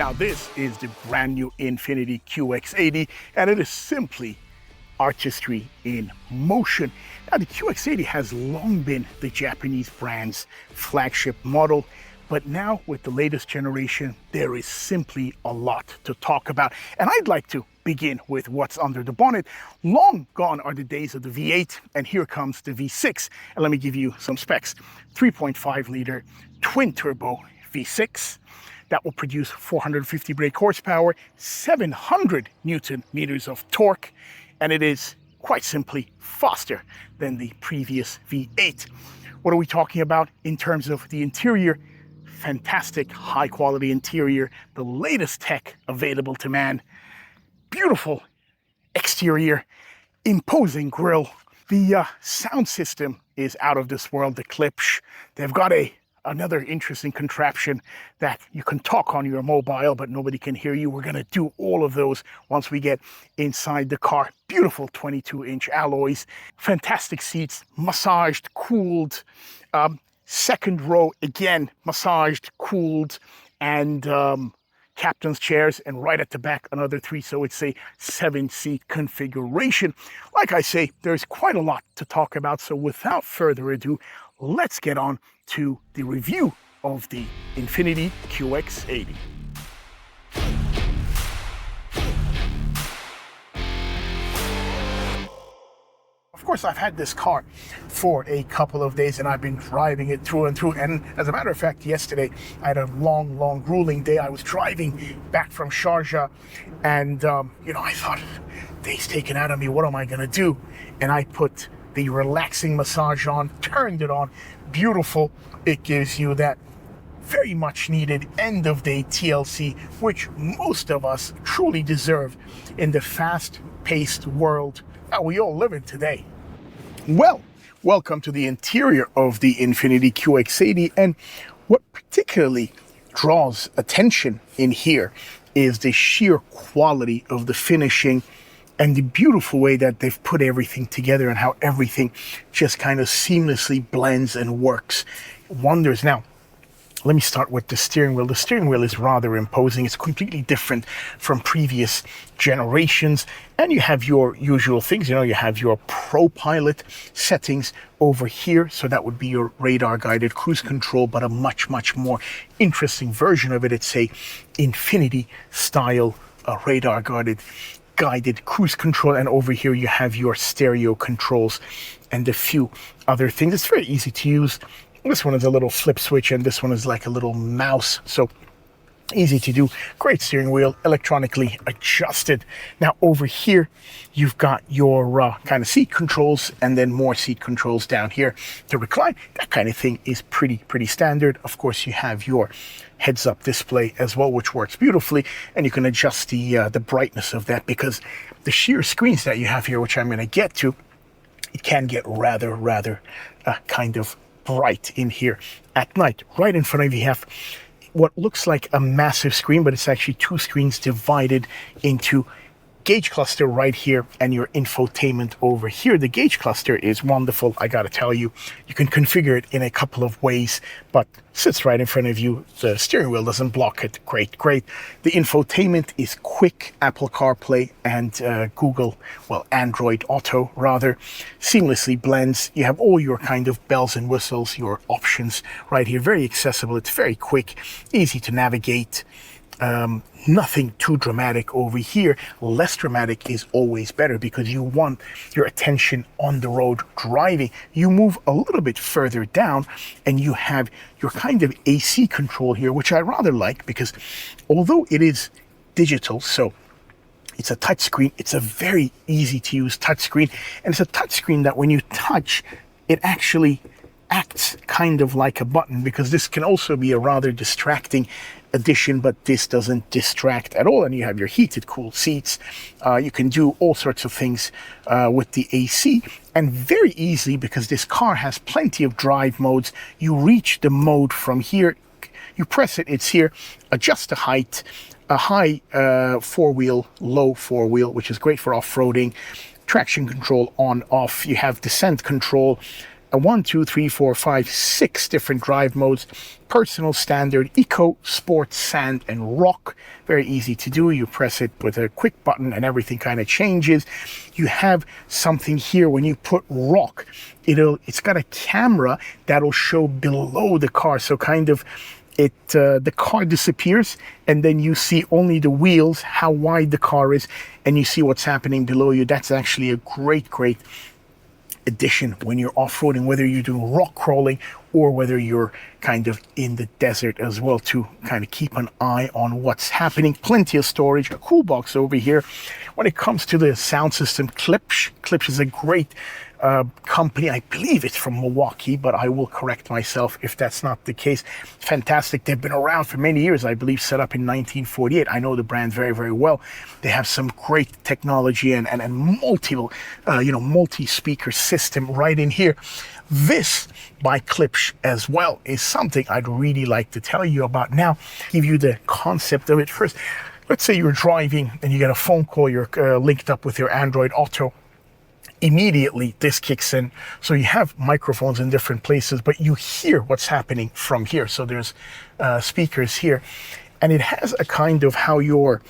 Now this is the brand new INFINITI QX80, and it is simply artistry in motion. Now the QX80 has long been the Japanese brand's flagship model, but now with the latest generation, there is simply a lot to talk about. And I'd like to begin with what's under the bonnet. Long gone are the days of the V8, and here comes the V6. And let me give you some specs. 3.5 liter twin turbo V6. That will produce 450 brake horsepower, 700 Newton meters of torque, and it is quite simply faster than the previous V8. What are we talking about in terms of the interior? Fantastic high quality interior, the latest tech available to man, beautiful exterior, imposing grille. The sound system is out of this world, the Klipsch. They've got another interesting contraption that you can talk on your mobile, but nobody can hear you. We're gonna do all of those once we get inside the car. Beautiful 22-inch alloys, fantastic seats, massaged, cooled, second row, again, massaged, cooled, and captain's chairs, and right at the back, another 3, so it's a 7-seat configuration. Like I say, there's quite a lot to talk about, so without further ado, let's get on to the review of the INFINITI QX80. Of course, I've had this car for a couple of days and I've been driving it through and through. And as a matter of fact, yesterday I had a long, grueling day. I was driving back from Sharjah and, I thought, day's taken out of me. What am I going to do? And I put the relaxing massage on, turned it on. Beautiful. It gives you that very much needed end of day TLC, which most of us truly deserve in the fast-paced world that we all live in today. Well, welcome to the interior of the INFINITI QX80, and what particularly draws attention in here is the sheer quality of the finishing and the beautiful way that they've put everything together and how everything just kind of seamlessly blends and works wonders. Now, let me start with the steering wheel. The steering wheel is rather imposing. It's completely different from previous generations. And you have your usual things. You have your ProPILOT settings over here. So that would be your radar guided cruise control, but a much more interesting version of it. It's a INFINITI style radar guided cruise control, and over here you have your stereo controls and a few other things. It's very easy to use. This one is a little flip switch and this one is like a little mouse, so easy to do. Great steering wheel, electronically adjusted. Now over here you've got your kind of seat controls, and then more seat controls down here to recline. That kind of thing is pretty standard. Of course, you have your heads-up display as well, which works beautifully, and you can adjust the brightness of that, because the sheer screens that you have here, which I'm going to get to, it can get rather kind of bright in here at night. Right in front of you have what looks like a massive screen, but it's actually 2 screens divided into gauge cluster right here and your infotainment over here. The gauge cluster is wonderful, I gotta tell you. You can configure it in a couple of ways, but sits right in front of you. The steering wheel doesn't block it. Great. The infotainment is quick Apple CarPlay and Android Auto rather. Seamlessly blends. You have all your kind of bells and whistles, your options right here. Very accessible. It's very quick, easy to navigate. Nothing too dramatic over here. Less dramatic is always better, because you want your attention on the road driving. You move a little bit further down and you have your kind of AC control here, which I rather like, because although it is digital, so it's a touch screen, it's a very easy to use touch screen, and it's a touch screen that when you touch, it actually acts kind of like a button, because this can also be a rather distracting addition, but this doesn't distract at all. And you have your heated, cool seats. You can do all sorts of things with the AC, and very easily, because this car has plenty of drive modes. You reach the mode from here, you press it, it's here. Adjust the height, a high 4-wheel, low 4-wheel, which is great for off-roading. Traction control on, off. You have descent control, a 1, 2, 3, 4, 5, 6 different drive modes: personal, standard, eco, sport, sand, and rock. Very easy to do. You press it with a quick button and everything kind of changes. You have something here when you put rock, it's got a camera that'll show below the car, so kind of the car disappears and then you see only the wheels, how wide the car is, and you see what's happening below you. That's actually a great addition when you're off-roading, whether you're doing rock crawling or whether you're kind of in the desert as well, to kind of keep an eye on what's happening. Plenty of storage, a cool box over here. When it comes to the sound system, Klipsch is a great company. I believe it's from Milwaukee, but I will correct myself if that's not the case. Fantastic. They've been around for many years, I believe, set up in 1948. I know the brand very, very well. They have some great technology and multiple, multi-speaker system right in here. This by Klipsch as well is something I'd really like to tell you about now. Give you the concept of it first. Let's say you're driving and you get a phone call, you're linked up with your Android Auto. Immediately this kicks in, so you have microphones in different places, but you hear what's happening from here. So there's speakers here, and it has a kind of how your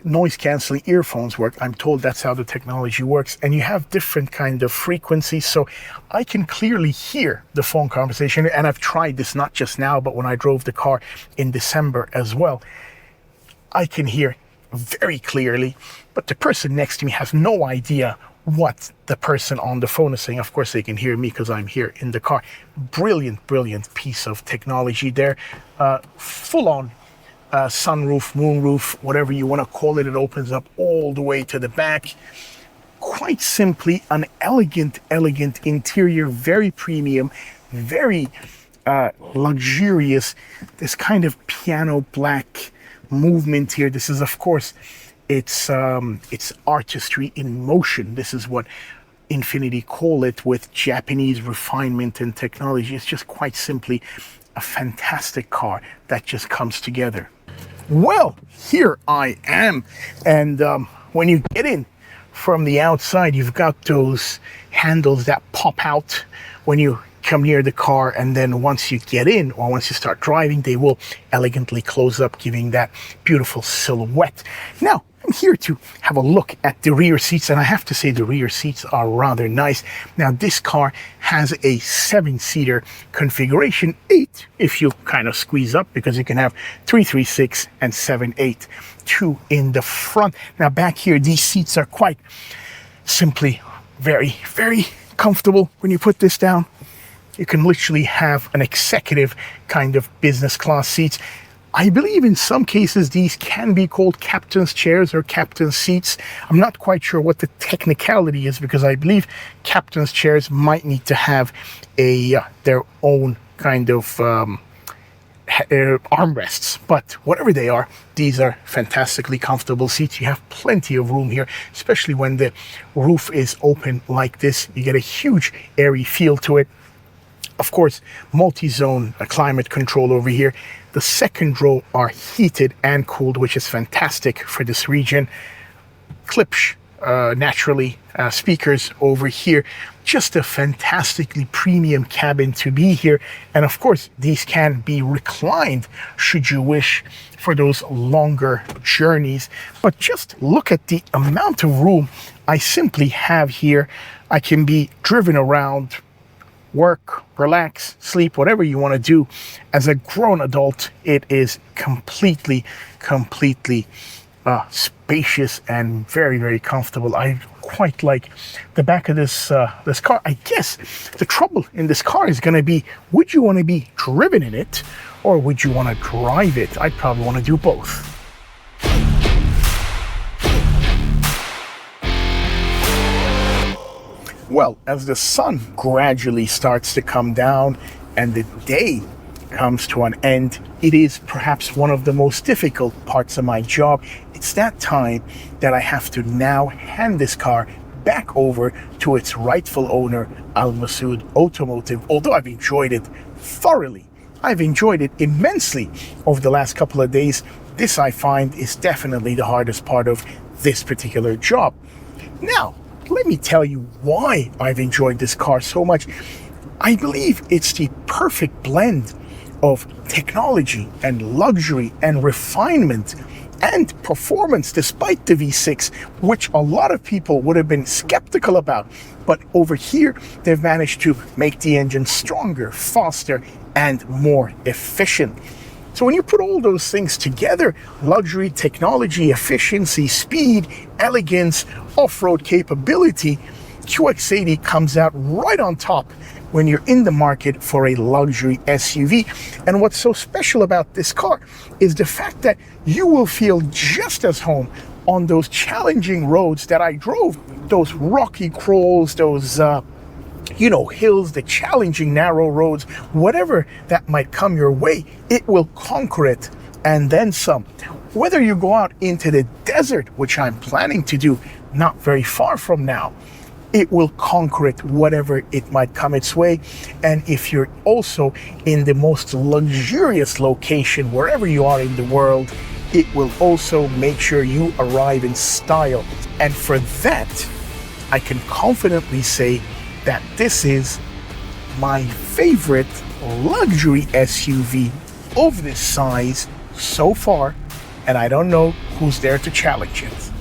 noise canceling earphones work. I'm told that's how the technology works, and you have different kind of frequencies, so I can clearly hear the phone conversation. And I've tried this not just now, but when I drove the car in December as well. I can hear very clearly, but the person next to me has no idea what the person on the phone is saying. Of course they can hear me because I'm here in the car. Brilliant piece of technology there. Full-on sunroof, moonroof, whatever you want to call it. It opens up all the way to the back. Quite simply an elegant interior, very premium, very luxurious. This kind of piano black movement here. This is, of course, it's artistry in motion. This is what Infiniti call it, with Japanese refinement and technology. It's just quite simply a fantastic car that just comes together. Well, here I am, and when you get in from the outside, you've got those handles that pop out when you come near the car, and then once you get in or once you start driving, they will elegantly close up, giving that beautiful silhouette. Now, I'm here to have a look at the rear seats, and I have to say the rear seats are rather nice. Now, this car has a 7-seater configuration, 8 if you kind of squeeze up, because you can have 336 and 78, 2 in the front. Now, back here, these seats are quite simply very comfortable. When you put this down, you can literally have an executive kind of business class seats. I believe in some cases these can be called captain's chairs or captain's seats. I'm not quite sure what the technicality is, because I believe captain's chairs might need to have their own kind of armrests, but whatever they are, these are fantastically comfortable seats. You have plenty of room here, especially when the roof is open like this. You get a huge airy feel to it. Of course, multi-zone climate control over here. The second row are heated and cooled, which is fantastic for this region. Klipsch, naturally, speakers over here. Just a fantastically premium cabin to be here. And of course, these can be reclined should you wish for those longer journeys. But just look at the amount of room I simply have here. I can be driven around, work, relax, sleep, whatever you want to do. As a grown adult, it is completely spacious and very comfortable. I quite like the back of this car. I guess the trouble in this car is going to be, would you want to be driven in it or would you want to drive it? I'd probably want to do both. Well, as the sun gradually starts to come down and the day comes to an end, it is perhaps one of the most difficult parts of my job. It's that time that I have to now hand this car back over to its rightful owner, Al Masood Automotive. Although I've enjoyed it thoroughly, I've enjoyed it immensely over the last couple of days, this I find is definitely the hardest part of this particular job. Now, let me tell you why I've enjoyed this car so much. I believe it's the perfect blend of technology and luxury and refinement and performance, despite the V6, which a lot of people would have been skeptical about. But over here, they've managed to make the engine stronger, faster, and more efficient. So when you put all those things together, luxury, technology, efficiency, speed, elegance, off-road capability, QX80 comes out right on top when you're in the market for a luxury SUV. And what's so special about this car is the fact that you will feel just as home on those challenging roads that I drove, those rocky crawls, those hills, the challenging narrow roads, whatever that might come your way, it will conquer it and then some. Whether you go out into the desert, which I'm planning to do not very far from now, it will conquer it, whatever it might come its way. And if you're also in the most luxurious location, wherever you are in the world, it will also make sure you arrive in style. And for that, I can confidently say that this is my favorite luxury SUV of this size so far, and I don't know who's there to challenge it.